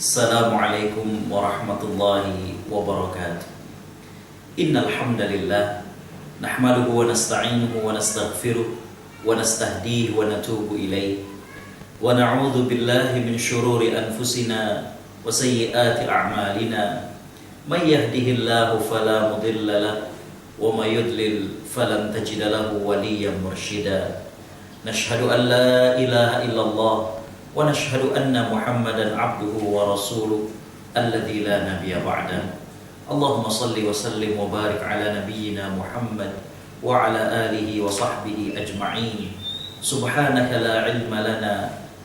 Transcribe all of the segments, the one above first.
Assalamualaikum warahmatullahi wabarakatuh. Innal hamdalillah nahmaduhu wa nasta'inuhu wa nastaghfiruh wa nastahdihi wa natubu ilaih wa na'udzu billahi min syururi anfusina wa sayyiati a'malina. May yahdihillahu fala mudilla lahu wa may yudlil falan tajida lahu waliyyan mursyida. Nashhadu an la ilaha illallah wa nashhadu anna Muhammadan abduhu wa rasuluh alladzi la nabiyya ba'da. Allahumma salli wa sallim wa barik ala nabiyyina Muhammad wa ala alihi wa sahbihi ajma'in. Subhanaka la ilma lana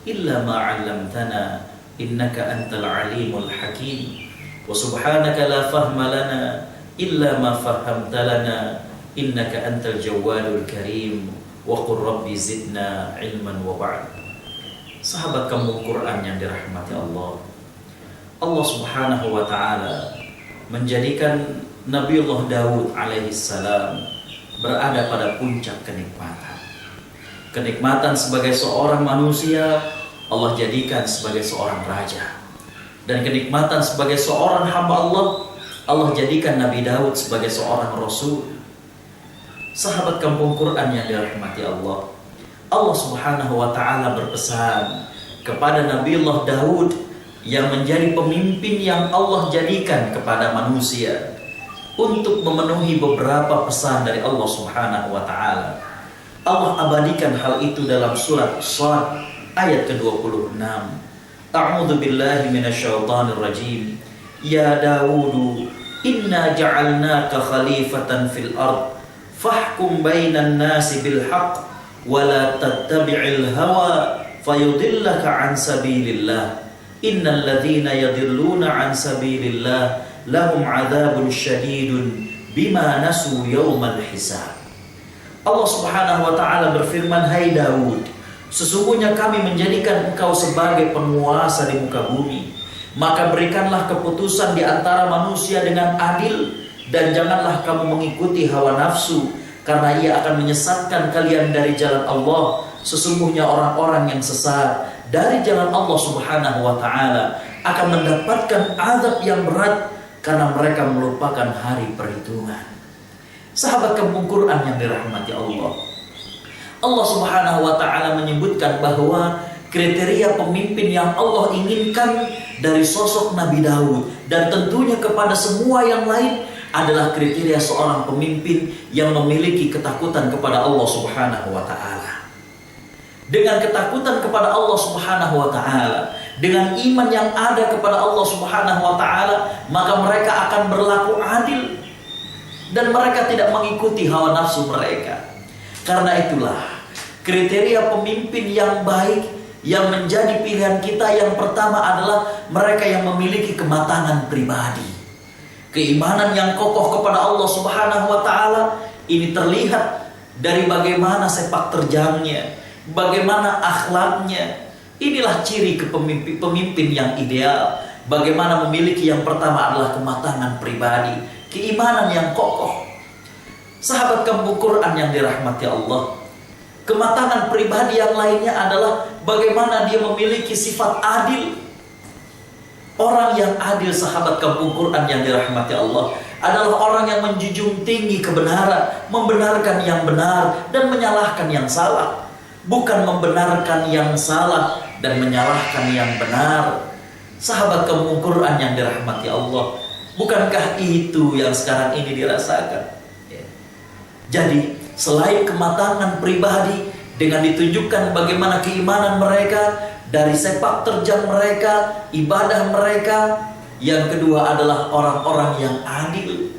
illa ma 'allamtana innaka antal alimul hakim. Wa subhanaka la fahma lana illa ma fahamta lana innaka antal jawadul karim. Wa qur rabbi zidna ilman wa ba'd. Sahabat kampung Quran yang dirahmati Allah, Allah subhanahu wa ta'ala menjadikan Nabiullah Daud alaihi salam berada pada puncak kenikmatan. Kenikmatan sebagai seorang manusia Allah jadikan sebagai seorang raja. Dan kenikmatan sebagai seorang hamba Allah jadikan Nabi Daud sebagai seorang rasul. Sahabat kampung Quran yang dirahmati Allah subhanahu wa ta'ala berpesan kepada Nabiullah Daud yang menjadi pemimpin yang Allah jadikan kepada manusia untuk memenuhi beberapa pesan dari Allah subhanahu wa ta'ala. Allah abadikan hal itu dalam surat Shad ayat ke-26. A'udzu billahi minasyaitonir rajim. Ya Dawudu inna ja'alnaka khalifatan fil ard fahkum bainan nasi bil haqq wala tattabi'il hawa fayudillaka an sabilillah innal ladzina yadilluna an sabilillah lahum adzabun syadidun bima nasu yaumal hisab. Allah subhanahu wa ta'ala berfirman, hai Daud, sesungguhnya kami menjadikan engkau sebagai penguasa di muka bumi, maka berikanlah keputusan di antara manusia dengan adil dan janganlah kamu mengikuti hawa nafsu, karena ia akan menyesatkan kalian dari jalan Allah. Sesungguhnya orang-orang yang sesat dari jalan Allah subhanahu wa ta'ala akan mendapatkan azab yang berat karena mereka melupakan hari perhitungan. Sahabat kampung Quran yang dirahmati Allah subhanahu wa ta'ala menyebutkan bahwa kriteria pemimpin yang Allah inginkan dari sosok Nabi Daud dan tentunya kepada semua yang lain adalah kriteria seorang pemimpin yang memiliki ketakutan kepada Allah subhanahu wa ta'ala. Dengan ketakutan kepada Allah subhanahu wa ta'ala, dengan iman yang ada kepada Allah subhanahu wa ta'ala, maka mereka akan berlaku adil dan mereka tidak mengikuti hawa nafsu mereka. Karena itulah kriteria pemimpin yang baik yang menjadi pilihan kita yang pertama adalah mereka yang memiliki kematangan pribadi. Keimanan yang kokoh kepada Allah subhanahu wa ta'ala ini terlihat dari bagaimana sepak terjangnya, bagaimana akhlaknya. Inilah ciri pemimpin yang ideal. Bagaimana memiliki yang pertama adalah kematangan pribadi, keimanan yang kokoh. Sahabat kampung Quran yang dirahmati Allah, kematangan pribadi yang lainnya adalah bagaimana dia memiliki sifat adil. Orang yang adil, sahabat kampung Quran yang dirahmati Allah, adalah orang yang menjunjung tinggi kebenaran, membenarkan yang benar dan menyalahkan yang salah, bukan membenarkan yang salah dan menyalahkan yang benar. Sahabat kampung Quran yang dirahmati Allah, bukankah itu yang sekarang ini dirasakan? Jadi selain kematangan pribadi dengan ditunjukkan bagaimana keimanan mereka, dari sepak terjang mereka, ibadah mereka, yang kedua adalah orang-orang yang adil.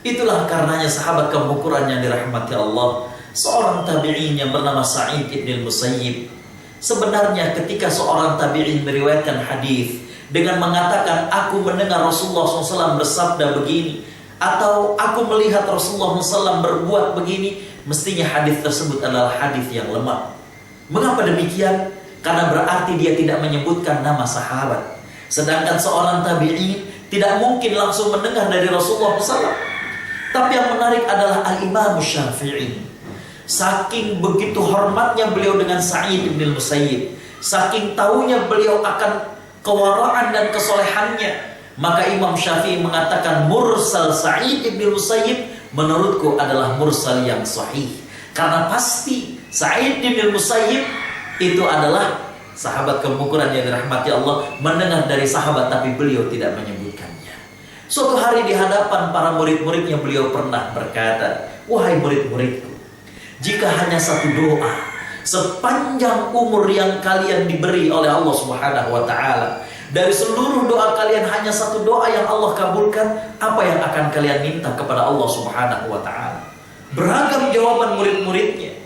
Itulah karenanya sahabat kampung Quran yang dirahmati Allah, seorang tabi'in yang bernama Sa'id ibn Musayyib, sebenarnya ketika seorang tabi'in meriwayatkan hadis dengan mengatakan, aku mendengar Rasulullah SAW bersabda begini, atau aku melihat Rasulullah SAW berbuat begini, mestinya hadis tersebut adalah hadis yang lemah. Mengapa demikian? Karena berarti dia tidak menyebutkan nama sahabat. Sedangkan seorang tabi'in tidak mungkin langsung mendengar dari Rasulullah SAW. Tapi yang menarik adalah Al-Imam Syafi'i. Saking begitu hormatnya beliau dengan Sa'id bin Musayyib, saking tahunya beliau akan kewaraan dan kesolehannya. Maka Imam Syafi'i mengatakan mursal Sa'id bin Musayyib menurutku adalah mursal yang sahih. Karena pasti Sa'id bin Musayyib itu adalah sahabat kemukuran yang dirahmati Allah, mendengar dari sahabat tapi beliau tidak menyebutkannya. Suatu hari di hadapan para murid-muridnya beliau pernah berkata, wahai murid-muridku, jika hanya satu doa sepanjang umur yang kalian diberi oleh Allah Subhanahu wa taala, dari seluruh doa kalian hanya satu doa yang Allah kabulkan, apa yang akan kalian minta kepada Allah Subhanahu wa taala? Beragam jawaban murid-muridnya.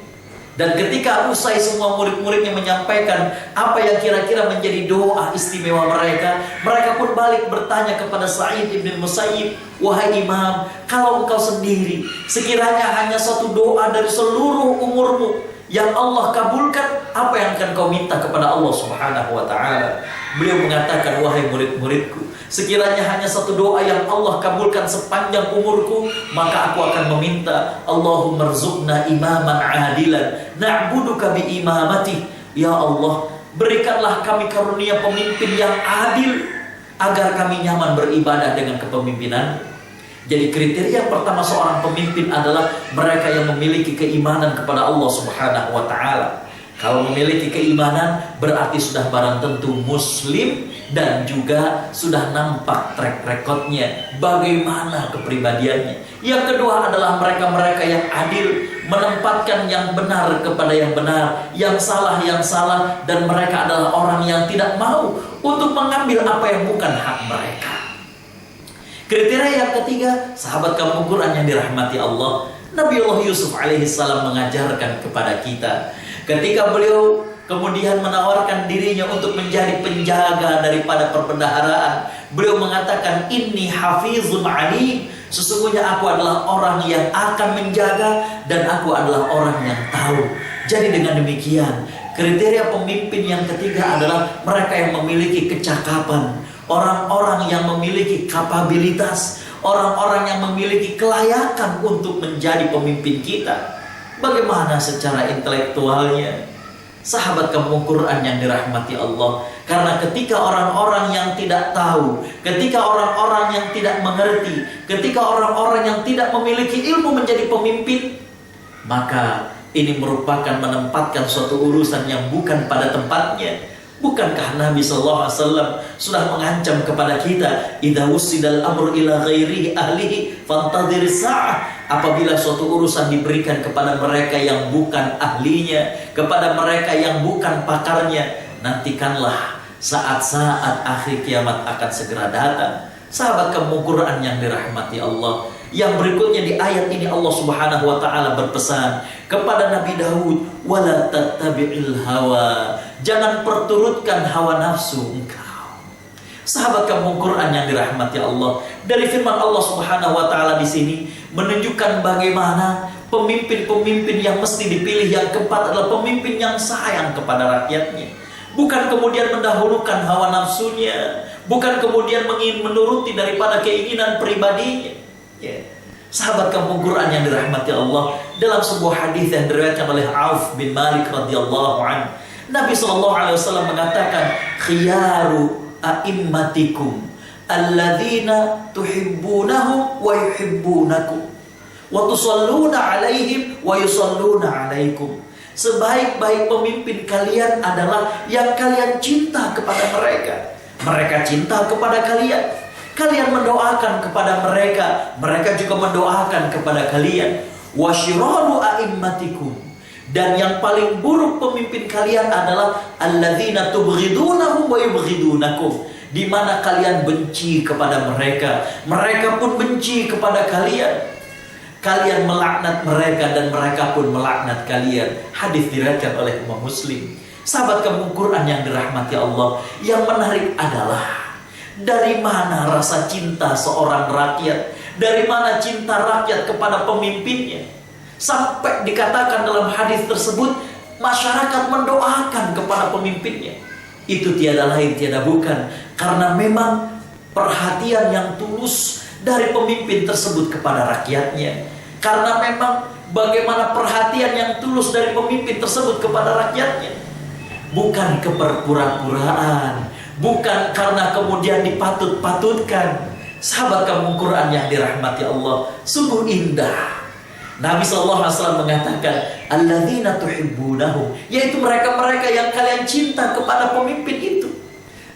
Dan ketika usai semua murid-muridnya menyampaikan apa yang kira-kira menjadi doa istimewa mereka, mereka pun balik bertanya kepada Sa'id bin Musayyib, wahai Imam, kalau engkau sendiri sekiranya hanya satu doa dari seluruh umurmu yang Allah kabulkan, apa yang akan kau minta kepada Allah Subhanahu wa taala? Beliau mengatakan, wahai murid-muridku, sekiranya hanya satu doa yang Allah kabulkan sepanjang umurku, maka aku akan meminta, Allahumma rzuqna imaman adilan na'buduka bi imamati. Ya Allah, berikanlah kami karunia pemimpin yang adil agar kami nyaman beribadah dengan kepemimpinan. Jadi kriteria pertama seorang pemimpin adalah mereka yang memiliki keimanan kepada Allah Subhanahu wa taala. Kalau memiliki keimanan berarti sudah barang tentu muslim dan juga sudah nampak track recordnya, bagaimana kepribadiannya. Yang kedua adalah mereka-mereka yang adil, menempatkan yang benar kepada yang benar, yang salah, dan mereka adalah orang yang tidak mau untuk mengambil apa yang bukan hak mereka. Kriteria yang ketiga, sahabat kaum Quran yang dirahmati Allah, Nabiullah Yusuf alaihissalam mengajarkan kepada kita. Ketika beliau kemudian menawarkan dirinya untuk menjadi penjaga daripada perbendaharaan, beliau mengatakan, inni hafizun alim, sesungguhnya aku adalah orang yang akan menjaga dan aku adalah orang yang tahu. Jadi dengan demikian, kriteria pemimpin yang ketiga adalah mereka yang memiliki kecakapan, orang-orang yang memiliki kapabilitas, orang-orang yang memiliki kelayakan untuk menjadi pemimpin kita. Bagaimana secara intelektualnya? Sahabat kaum Quran yang dirahmati Allah, karena ketika orang-orang yang tidak tahu, ketika orang-orang yang tidak mengerti, ketika orang-orang yang tidak memiliki ilmu menjadi pemimpin, maka ini merupakan menempatkan suatu urusan yang bukan pada tempatnya. Bukankah Nabi SAW sudah mengancam kepada kita, idza wusidal amru ila ghairi ahlihi fantadhir sa'ah, apabila suatu urusan diberikan kepada mereka yang bukan ahlinya, kepada mereka yang bukan pakarnya, nantikanlah saat-saat akhir kiamat akan segera datang. Sahabat kaum Quran yang dirahmati Allah, yang berikutnya di ayat ini Allah Subhanahu wa taala berpesan kepada Nabi Daud, wala tattabi'il hawa, jangan perturutkan hawa nafsu engkau. Sahabat kaum Quran yang dirahmati Allah, dari firman Allah Subhanahu wa taala di sini menunjukkan bagaimana pemimpin-pemimpin yang mesti dipilih yang keempat adalah pemimpin yang sayang kepada rakyatnya. Bukan kemudian mendahulukan hawa nafsunya, bukan kemudian ingin menuruti daripada keinginan pribadinya. Sahabat kaum Quran yang dirahmati Allah, dalam sebuah hadis yang diriwayatkan oleh Auf bin Malik radhiyallahu anhu, Nabi SAW mengatakan, khiyaru a'immatikum alladzina tuhibbunahum wa yuhibbunakum wa tusalluna alaihim wa yusalluna alaikum. Sebaik-baik pemimpin kalian adalah yang kalian cinta kepada mereka, mereka cinta kepada kalian. Kalian mendoakan kepada mereka, mereka juga mendoakan kepada kalian. Wa syiraru a'immatikum, dan yang paling buruk pemimpin kalian adalah alladzina tubghidunahum wa yubghidunakum, di mana kalian benci kepada mereka, mereka pun benci kepada kalian. Kalian melaknat mereka dan mereka pun melaknat kalian. Hadis diriwayatkan oleh Imam Muslim. Sahabat kaum Quran yang dirahmati Allah, yang menarik adalah dari mana rasa cinta seorang rakyat, dari mana cinta rakyat kepada pemimpinnya, sampai dikatakan dalam hadis tersebut masyarakat mendoakan kepada pemimpinnya. Itu tiada lain tiada bukan karena memang perhatian yang tulus dari pemimpin tersebut kepada rakyatnya. Karena memang bagaimana perhatian yang tulus dari pemimpin tersebut kepada rakyatnya. Bukan keperpura-puraan, bukan karena kemudian dipatut-patutkan. Sahabat kampung Quran yang dirahmati Allah, sungguh indah. Nabi SAW mengatakan, alladzina tuhibbunahum, yaitu mereka-mereka yang kalian cinta kepada pemimpin itu.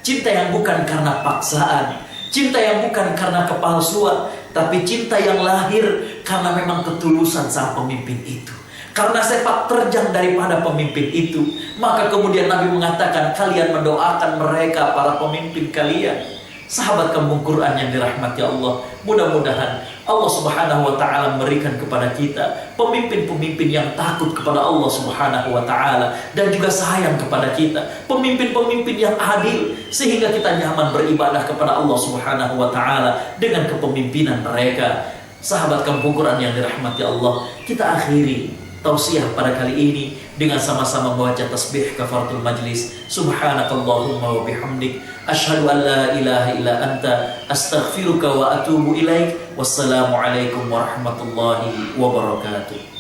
Cinta yang bukan karena paksaan, cinta yang bukan karena kepalsuan, tapi cinta yang lahir karena memang ketulusan sang pemimpin itu, karena sepak terjang daripada pemimpin itu. Maka kemudian Nabi mengatakan, kalian mendoakan mereka, para pemimpin kalian. Sahabat kampung Quran yang dirahmati Allah, mudah-mudahan Allah Subhanahu wa ta'ala memberikan kepada kita pemimpin-pemimpin yang takut kepada Allah Subhanahu wa ta'ala dan juga sayang kepada kita, pemimpin-pemimpin yang adil, sehingga kita nyaman beribadah kepada Allah Subhanahu wa ta'ala dengan kepemimpinan mereka. Sahabat kampung Quran yang dirahmati Allah, kita akhiri tausiah pada kali ini dengan sama-sama membaca tasbih kafaratul majlis. Subhanakallahumma wa bihamdik, asyhadu an la ilaha illa anta, astaghfiruka wa atubu ilaik. Wassalamualaikum warahmatullahi wabarakatuh.